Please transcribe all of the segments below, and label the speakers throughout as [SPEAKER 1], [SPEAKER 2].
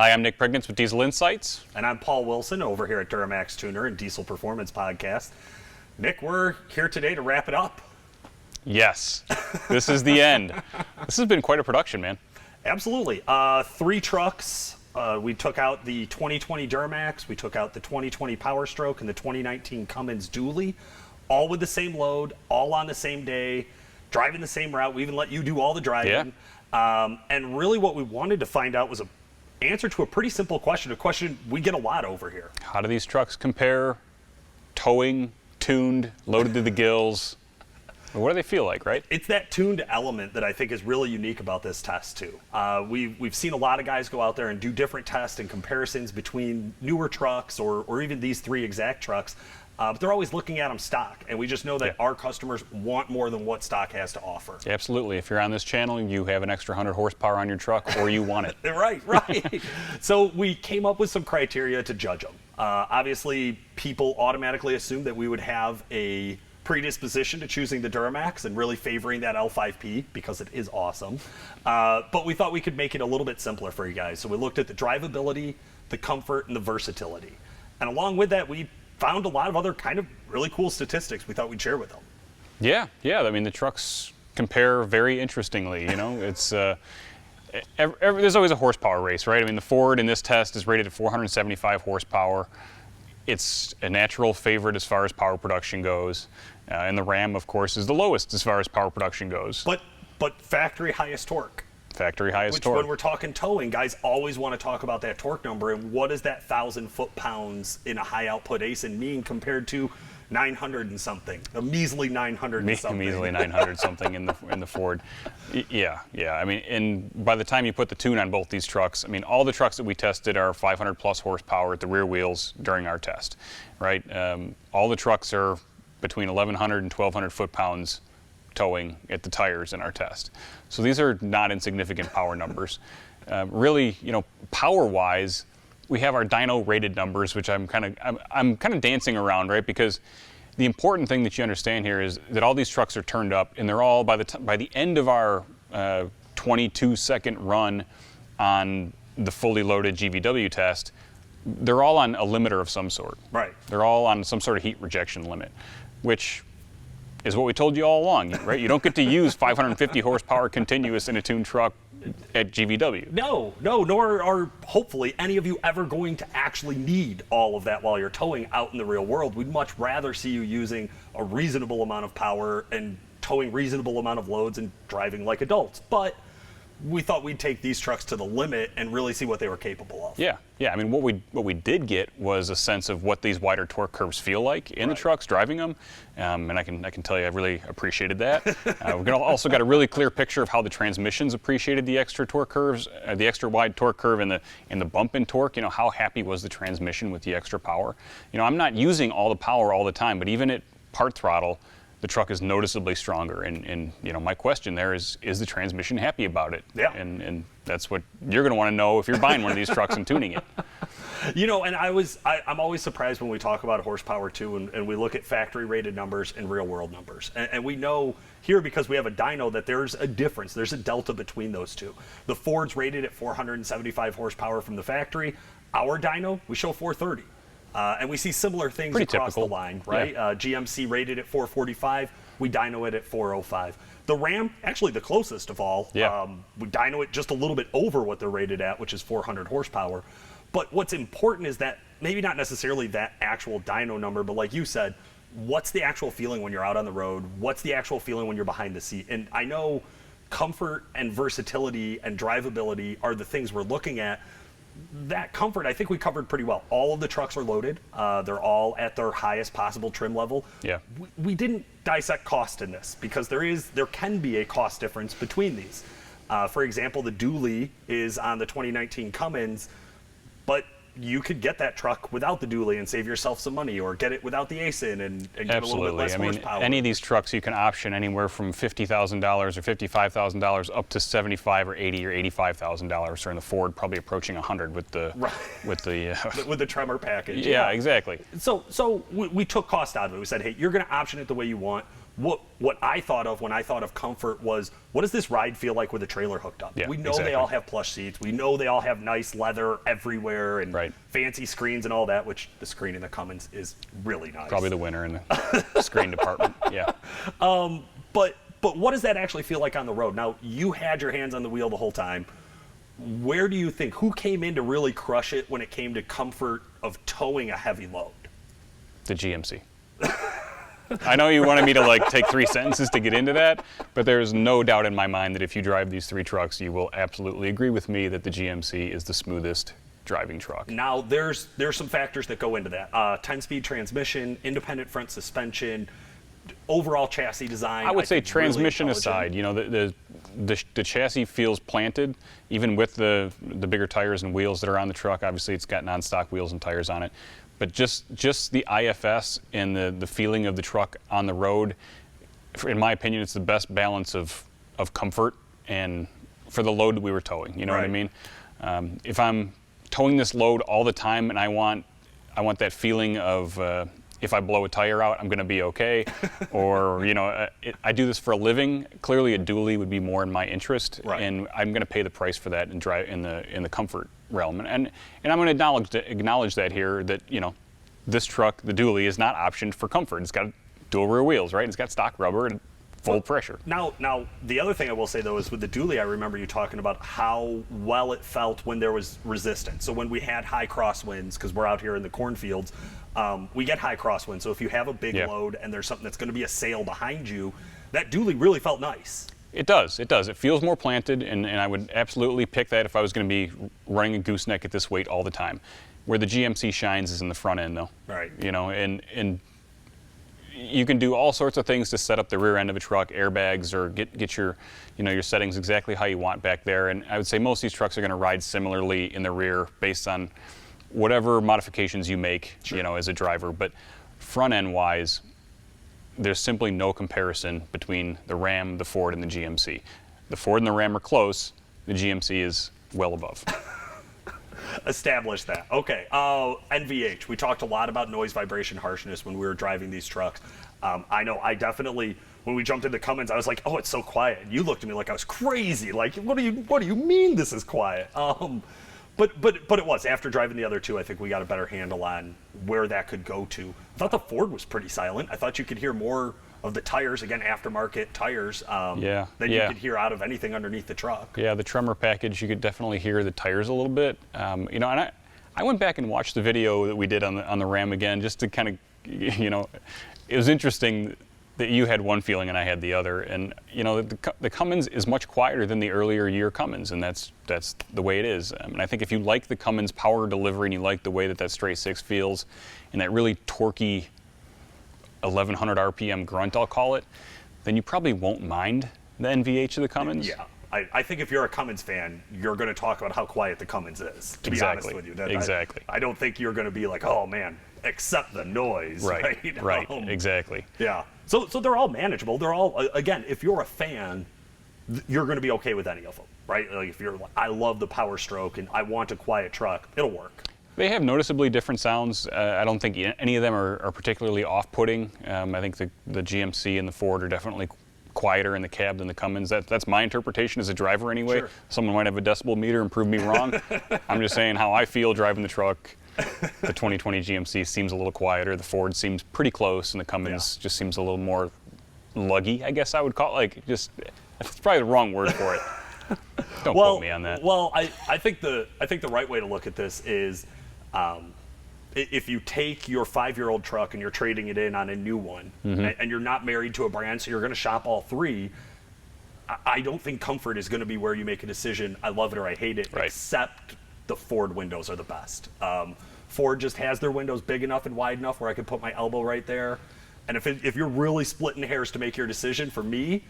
[SPEAKER 1] Hi, I'm Nick Prignitz with Diesel Insights.
[SPEAKER 2] And I'm Paul Wilson over here at Duramaxtuner and Diesel Performance Podcast. Nick, we're here today to wrap it up.
[SPEAKER 1] Yes, this is the end. This has been quite a production, man.
[SPEAKER 2] Absolutely. 3 trucks. We took out the 2020 Duramax, we took out the 2020 Power Stroke, and the 2019 Cummins dually, all with the same load, all on the same day, driving the same route. We even let you do all the driving. Yeah. And really what we wanted to find out was an answer to a pretty simple question, a question we get a lot over here.
[SPEAKER 1] How do these trucks compare? Towing, tuned, loaded to the gills. What do they feel like, right?
[SPEAKER 2] It's that tuned element that I think is really unique about this test, too. We've seen a lot of guys go out there and do different tests and comparisons between newer trucks or even these 3 exact trucks. But they're always looking at them stock, and we just know that our customers want more than what stock has to offer.
[SPEAKER 1] Absolutely. If you're on this channel, you have an extra 100 horsepower on your truck, or you want it.
[SPEAKER 2] Right. So we came up with some criteria to judge them. Obviously, people automatically assume that we would have a predisposition to choosing the Duramax and really favoring that L5P because it is awesome. But we thought we could make it a little bit simpler for you guys. So we looked at the drivability, the comfort, and the versatility. And along with that, we found a lot of other kind of really cool statistics we thought we'd share with them.
[SPEAKER 1] Yeah. I mean, the trucks compare very interestingly. You know, it's there's always a horsepower race, right? I mean, the Ford in this test is rated at 475 horsepower. It's a natural favorite as far as power production goes, and the Ram, of course, is the lowest as far as power production goes.
[SPEAKER 2] But factory highest torque.
[SPEAKER 1] Factory highest torque.
[SPEAKER 2] When we're talking towing, guys always want to talk about that torque number and what does that 1,000 foot-pounds in a high output ASIN mean compared to 900 and something, a measly 900 and something.
[SPEAKER 1] Measly 900 something in the Ford. Yeah. I mean, and by the time you put the tune on both these trucks, I mean, all the trucks that we tested are 500 plus horsepower at the rear wheels during our test, right? All the trucks are between 1,100 and 1,200 foot-pounds towing at the tires in our test. So these are not insignificant power numbers. Really, you know, power-wise, we have our dyno rated numbers, which I'm kind of dancing around, right? Because the important thing that you understand here is that all these trucks are turned up, and they're all by the end of our 22-second run on the fully loaded GVW test, they're all on a limiter of some sort.
[SPEAKER 2] Right.
[SPEAKER 1] They're all on some sort of heat rejection limit, which is what we told you all along, right? You don't get to use 550 horsepower continuous in a tuned truck at GVW.
[SPEAKER 2] No, nor are hopefully any of you ever going to actually need all of that while you're towing out in the real world. We'd much rather see you using a reasonable amount of power and towing reasonable amount of loads and driving like adults. But we thought we'd take these trucks to the limit and really see what they were capable of.
[SPEAKER 1] Yeah. I mean, what we did get was a sense of what these wider torque curves feel like in the trucks driving them, and I can tell you I really appreciated that. We've also got a really clear picture of how the transmissions appreciated the extra torque curves, the extra wide torque curve, and the bump in torque. You know, how happy was the transmission with the extra power? You know, I'm not using all the power all the time, but even at part throttle, the truck is noticeably stronger, and you know, my question there is the transmission happy about it?
[SPEAKER 2] Yeah.
[SPEAKER 1] And that's what you're going to want to know if you're buying one of these trucks and tuning it.
[SPEAKER 2] You know, and I'm always surprised when we talk about horsepower too, and we look at factory rated numbers and real world numbers, and we know here because we have a dyno that there's a difference, there's a delta between those two. The Ford's rated at 475 horsepower from the factory. Our dyno, we show 430. And we see similar things
[SPEAKER 1] Pretty
[SPEAKER 2] across
[SPEAKER 1] typical.
[SPEAKER 2] the line, right?
[SPEAKER 1] Yeah.
[SPEAKER 2] GMC rated at 445. We dyno it at 405. The Ram, actually the closest of all, we dyno it just a little bit over what they're rated at, which is 400 horsepower. But what's important is that maybe not necessarily that actual dyno number, but like you said, what's the actual feeling when you're out on the road? What's the actual feeling when you're behind the seat? And I know comfort and versatility and drivability are the things we're looking at. That comfort, I think we covered pretty well. All of the trucks are loaded. They're all at their highest possible trim level.
[SPEAKER 1] Yeah.
[SPEAKER 2] We didn't dissect cost in this because there can be a cost difference between these. For example, the dually is on the 2019 Cummins, but you could get that truck without the dually and save yourself some money, or get it without the ASIN and get a little bit less horsepower.
[SPEAKER 1] Any of these trucks you can option anywhere from $50,000 or $55,000 up to $75,000 or $80,000 or $85,000. Or in the Ford, probably approaching $100,000 with the
[SPEAKER 2] Tremor package.
[SPEAKER 1] Yeah, exactly.
[SPEAKER 2] So we took cost out of it. We said, hey, you're going to option it the way you want. what I thought of when I thought of comfort was, what does this ride feel like with a trailer hooked up?
[SPEAKER 1] Yeah,
[SPEAKER 2] We know
[SPEAKER 1] exactly.
[SPEAKER 2] they all have plush seats. We know they all have nice leather everywhere and
[SPEAKER 1] Right.
[SPEAKER 2] fancy screens and all that, which the screen in the Cummins is really nice.
[SPEAKER 1] Probably the winner in the screen department. Yeah.
[SPEAKER 2] But what does that actually feel like on the road? Now, you had your hands on the wheel the whole time. Where do you think, who came in to really crush it when it came to comfort of towing a heavy load?
[SPEAKER 1] The GMC. I know you wanted me to like take 3 sentences to get into that, but there's no doubt in my mind that if you drive these 3 trucks, you will absolutely agree with me that the GMC is the smoothest driving truck.
[SPEAKER 2] Now, there's some factors that go into that. 10-speed transmission, independent front suspension, overall chassis design.
[SPEAKER 1] I would say
[SPEAKER 2] think
[SPEAKER 1] transmission
[SPEAKER 2] really
[SPEAKER 1] aside, you know, the chassis feels planted, even with the bigger tires and wheels that are on the truck. Obviously, it's got non-stock wheels and tires on it. But just the IFS and the feeling of the truck on the road, in my opinion, it's the best balance of comfort and for the load that we were towing. You know what I mean? If I'm towing this load all the time and I want that feeling of if I blow a tire out, I'm going to be okay, or you know, I do this for a living. Clearly, a dually would be more in my interest, and I'm going to pay the price for that and drive in the comfort realm. And I'm going to acknowledge that here, that you know, this truck, the dually, is not optioned for comfort. It's got dual rear wheels, right? It's got stock rubber and full pressure.
[SPEAKER 2] Now, the other thing I will say though is with the dually, I remember you talking about how well it felt when there was resistance. So when we had high crosswinds, because we're out here in the cornfields, we get high crosswinds. So if you have a big load and there's something that's going to be a sail behind you, that dually really felt nice.
[SPEAKER 1] It does. It does. It feels more planted, and I would absolutely pick that if I was going to be running a gooseneck at this weight all the time. Where the GMC shines is in the front end, though.
[SPEAKER 2] Right.
[SPEAKER 1] You know, and you can do all sorts of things to set up the rear end of a truck, airbags, or get your, you know, your settings exactly how you want back there. And I would say most of these trucks are going to ride similarly in the rear based on whatever modifications you make, you know, as a driver. But front end wise, there's simply no comparison between the Ram, the Ford, and the GMC. The Ford and the Ram are close. The GMC is well above.
[SPEAKER 2] Establish that. Okay. NVH. We talked a lot about noise, vibration, harshness when we were driving these trucks. I know I definitely, when we jumped into Cummins, I was like, oh, it's so quiet. And you looked at me like I was crazy. Like, what do you mean this is quiet? But it was. After driving the other two, I think we got a better handle on where that could go to. I thought the Ford was pretty silent. I thought you could hear more of the tires, again, aftermarket tires, than you could hear out of anything underneath the truck.
[SPEAKER 1] Yeah, the Tremor package, you could definitely hear the tires a little bit. You know, and I went back and watched the video that we did on the Ram again, just to kind of, you know, it was interesting that you had one feeling and I had the other. And you know, the Cummins is much quieter than the earlier year Cummins, and that's the way it is. And I think if you like the Cummins power delivery and you like the way that straight six feels, and that really torquey 1100 RPM grunt, I'll call it, then you probably won't mind the NVH of the Cummins.
[SPEAKER 2] Yeah. I think if you're a Cummins fan, you're going to talk about how quiet the Cummins is, to be honest with you.
[SPEAKER 1] Exactly.
[SPEAKER 2] I don't think you're going to be like, oh man, except the noise.
[SPEAKER 1] Right. Exactly.
[SPEAKER 2] Yeah. So they're all manageable. They're all, again, if you're a fan, you're going to be okay with any of them, right? Like if you're like, I love the Power Stroke and I want a quiet truck, it'll work.
[SPEAKER 1] They have noticeably different sounds. I don't think any of them are particularly off-putting. I think the GMC and the Ford are definitely quieter in the cab than the Cummins. That's my interpretation as a driver anyway.
[SPEAKER 2] Sure.
[SPEAKER 1] Someone might have a decibel meter and prove me wrong. I'm just saying how I feel driving the truck. The 2020 GMC seems a little quieter. The Ford seems pretty close, and the Cummins just seems a little more luggy, I guess I would call it. Like, just, it's probably the wrong word for it. Don't quote me on that.
[SPEAKER 2] Well, I think the right way to look at this is, if you take your 5-year-old truck and you're trading it in on a new one, and you're not married to a brand, so you're going to shop all three, I don't think comfort is going to be where you make a decision, I love it or I hate it, except the Ford windows are the best. Ford just has their windows big enough and wide enough where I can put my elbow right there. And if you're really splitting hairs to make your decision, for me,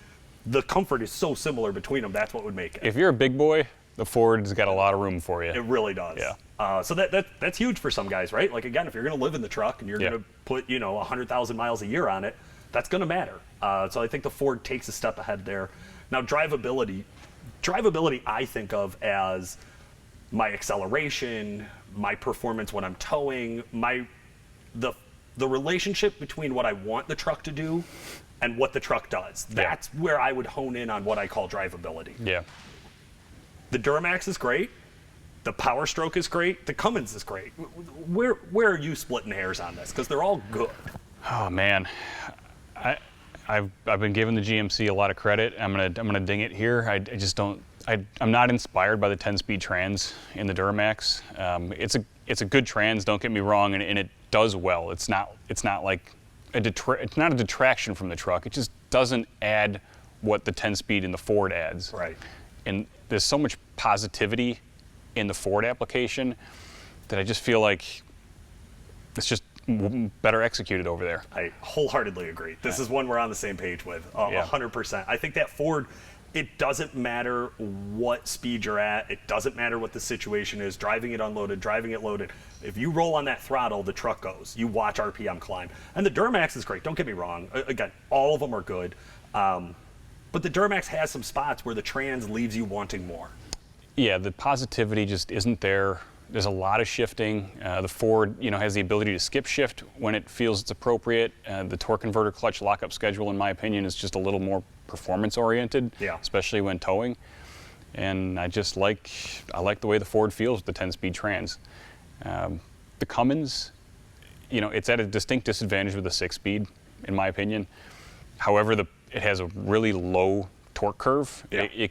[SPEAKER 2] the comfort is so similar between them, that's what would make it.
[SPEAKER 1] If you're a big boy, the Ford's got a lot of room for you.
[SPEAKER 2] It really does.
[SPEAKER 1] Yeah.
[SPEAKER 2] So that's huge for some guys, right? Like, again, if you're going to live in the truck and you're going to put, 100,000 miles a year on it, that's going to matter. So I think the Ford takes a step ahead there. Now, drivability, I think of as my acceleration, my performance when I'm towing, the relationship between what I want the truck to do and what the truck does. That's where I would hone in on what I call drivability.
[SPEAKER 1] Yeah.
[SPEAKER 2] The Duramax is great. The Power Stroke is great. The Cummins is great. Where are you splitting hairs on this? Because they're all good.
[SPEAKER 1] Oh man, I've been giving the GMC a lot of credit. I'm gonna ding it here. I just don't. I'm not inspired by the 10-speed trans in the Duramax. It's a good trans. Don't get me wrong, and it does well. It's not like it's not a detraction from the truck. It just doesn't add what the 10-speed in the Ford adds.
[SPEAKER 2] Right.
[SPEAKER 1] And there's so much positivity in the Ford application that I just feel like it's just better executed over there.
[SPEAKER 2] I wholeheartedly agree. This is one we're on the same page with, 100%. I think that Ford, it doesn't matter what speed you're at. It doesn't matter what the situation is, driving it unloaded, driving it loaded. If you roll on that throttle, the truck goes. You watch RPM climb. And the Duramax is great. Don't get me wrong. Again, all of them are good. But the Duramax has some spots where the trans leaves you wanting more.
[SPEAKER 1] Yeah, the positivity just isn't there. There's a lot of shifting. The Ford, has the ability to skip shift when it feels it's appropriate. The torque converter clutch lockup schedule, in my opinion, is just a little more performance oriented, especially when towing. And I like the way the Ford feels with the 10-speed trans. The Cummins, it's at a distinct disadvantage with the 6-speed, in my opinion. However, it has a really low torque curve.
[SPEAKER 2] Yeah.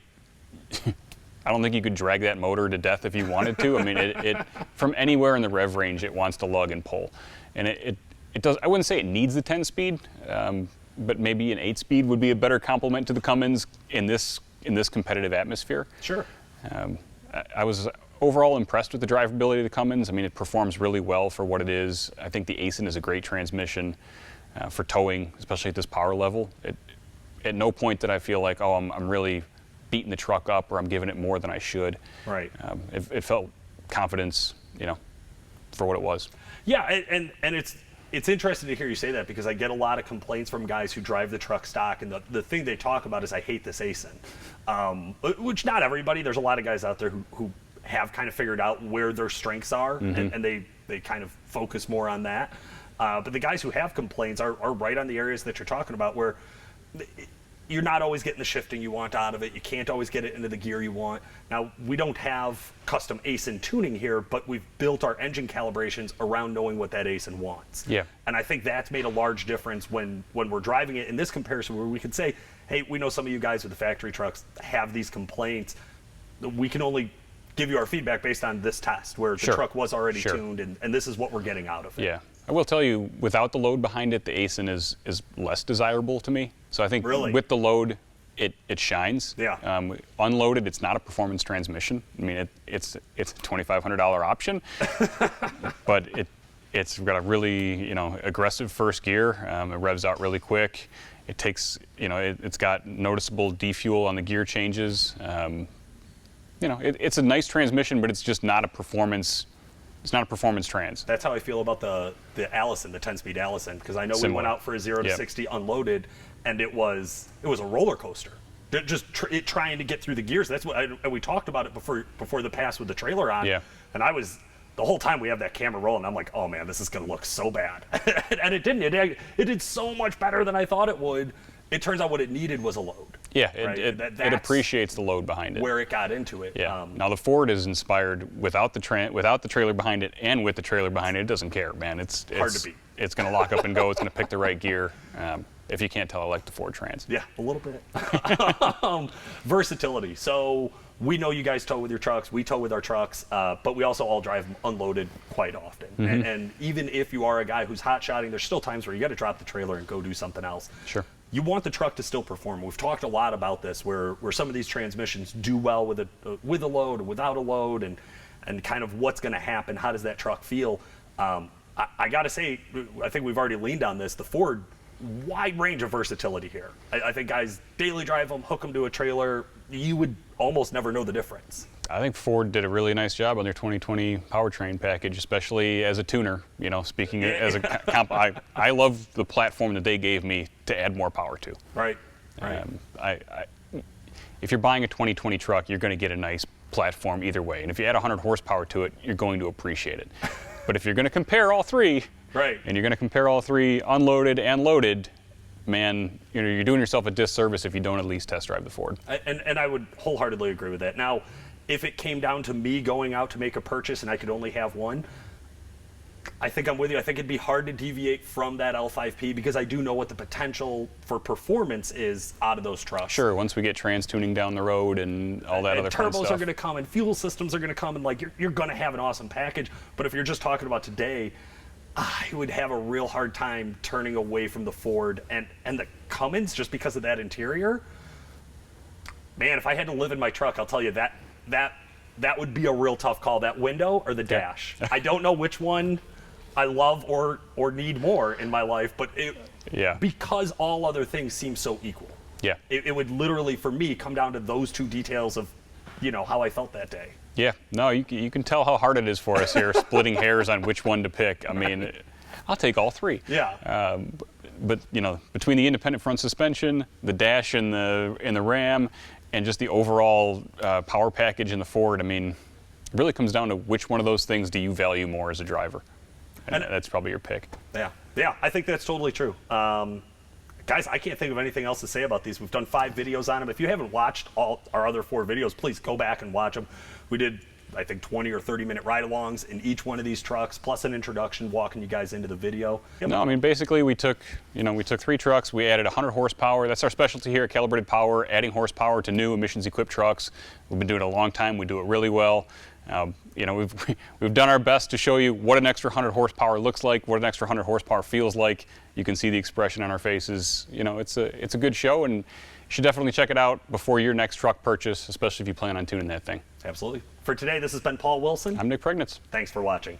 [SPEAKER 1] I don't think you could drag that motor to death if you wanted to. I mean, it from anywhere in the rev range, it wants to lug and pull. And it does, I wouldn't say it needs the 10-speed, but maybe an 8-speed would be a better complement to the Cummins in this competitive atmosphere.
[SPEAKER 2] Sure.
[SPEAKER 1] I was overall impressed with the drivability of the Cummins. I mean, it performs really well for what it is. I think the ASIN is a great transmission for towing, especially at this power level. At no point did I feel like, I'm really beating the truck up or I'm giving it more than I should.
[SPEAKER 2] Right.
[SPEAKER 1] It felt confidence, for what it was.
[SPEAKER 2] Yeah, and it's interesting to hear you say that because I get a lot of complaints from guys who drive the truck stock, and the thing they talk about is I hate this ASIN, which not everybody. There's a lot of guys out there who have kind of figured out where their strengths are, and they kind of focus more on that. But the guys who have complaints are right on the areas that you're talking about where you're not always getting the shifting you want out of it. You can't always get it into the gear you want. Now, we don't have custom ASIN tuning here, but we've built our engine calibrations around knowing what that ASIN wants.
[SPEAKER 1] Yeah.
[SPEAKER 2] And I think that's made a large difference when we're driving it in this comparison where we can say, hey, we know some of you guys with the factory trucks have these complaints. We can only give you our feedback based on this test where the truck was already tuned, and this is what we're getting out of it.
[SPEAKER 1] Yeah. I will tell you, without the load behind it, the ASIN is less desirable to me. So I think with the load, it shines.
[SPEAKER 2] Yeah.
[SPEAKER 1] Unloaded, it's not a performance transmission. I mean, it's a $2,500 option, but it's got a really aggressive first gear. It revs out really quick. It takes it's got noticeable defuel on the gear changes. It's a nice transmission, but it's just not a performance. It's not a performance trans.
[SPEAKER 2] That's how I feel about the Allison, the 10-speed Allison, because I know we went out for a 0 to 60 unloaded, and it was a roller coaster. Just trying to get through the gears. That's what and we talked about it before the pass with the trailer on.
[SPEAKER 1] Yeah.
[SPEAKER 2] And I was the whole time we have that camera rolling. I'm like, oh man, this is gonna look so bad, and it didn't. It did so much better than I thought it would. It turns out what it needed was a load.
[SPEAKER 1] Yeah,
[SPEAKER 2] right?
[SPEAKER 1] it appreciates the load behind it.
[SPEAKER 2] Where it got into it.
[SPEAKER 1] Yeah. Now the Ford is inspired without the trailer behind it and with the trailer behind it. It doesn't care, man. It's
[SPEAKER 2] hard to beat.
[SPEAKER 1] It's going to lock up and go. It's going to pick the right gear. If you can't tell, I like the Ford Trans.
[SPEAKER 2] Yeah, a little bit. Versatility. So we know you guys tow with your trucks. We tow with our trucks, but we also all drive unloaded quite often. And even if you are a guy who's hot-shotting, there's still times where you got to drop the trailer and go do something else.
[SPEAKER 1] Sure.
[SPEAKER 2] You want the truck to still perform. We've talked a lot about this, where some of these transmissions do well with a load or without a load, and kind of what's going to happen. How does that truck feel? I got to say, I think we've already leaned on this. The Ford, wide range of versatility here. I think guys daily drive them, hook them to a trailer. You would almost never know the difference.
[SPEAKER 1] I think Ford did a really nice job on their 2020 powertrain package, especially as a tuner. Speaking as a comp, I love the platform that they gave me to add more power to.
[SPEAKER 2] Right.
[SPEAKER 1] If you're buying a 2020 truck, you're going to get a nice platform either way. And if you add 100 horsepower to it, you're going to appreciate it. But if you're going to compare all three,
[SPEAKER 2] right,
[SPEAKER 1] and you're going to compare all three unloaded and loaded, man, you're doing yourself a disservice if you don't at least test drive the Ford.
[SPEAKER 2] And I would wholeheartedly agree with that. Now, if it came down to me going out to make a purchase and I could only have one, I think I'm with you. I think it'd be hard to deviate from that L5P because I do know what the potential for performance is out of those trucks.
[SPEAKER 1] Sure, once we get trans tuning down the road and all that other fun stuff.
[SPEAKER 2] Turbos are going to come and fuel systems are going to come and like you're going to have an awesome package. But if you're just talking about today, I would have a real hard time turning away from the Ford and the Cummins just because of that interior. Man, if I had to live in my truck, I'll tell you that would be a real tough call. That window or the dash. I don't know which one I love or need more in my life, but because all other things seem so equal.
[SPEAKER 1] Yeah.
[SPEAKER 2] It would literally, for me, come down to those two details of, how I felt that day.
[SPEAKER 1] Yeah. No, you can tell how hard it is for us here, splitting hairs on which one to pick. I mean, I'll take all three.
[SPEAKER 2] Yeah.
[SPEAKER 1] But between the independent front suspension, the dash in the Ram, and just the overall power package in the Ford, I mean, it really comes down to which one of those things do you value more as a driver. And that's probably your pick.
[SPEAKER 2] Yeah, I think that's totally true. Guys, I can't think of anything else to say about these. We've done 5 videos on them. If you haven't watched all our other 4 videos, please go back and watch them. We did, I think, 20 or 30-minute ride-alongs in each one of these trucks, plus an introduction walking you guys into the video.
[SPEAKER 1] No, I mean, basically we took 3 trucks, we added 100 horsepower. That's our specialty here at Calibrated Power, adding horsepower to new emissions-equipped trucks. We've been doing it a long time. We do it really well. We've done our best to show you what an extra 100 horsepower looks like, what an extra 100 horsepower feels like. You can see the expression on our faces. It's a good show, and you should definitely check it out before your next truck purchase, especially if you plan on tuning that thing.
[SPEAKER 2] Absolutely. For today, this has been Paul Wilson.
[SPEAKER 1] I'm Nick Pregnitz.
[SPEAKER 2] Thanks for watching.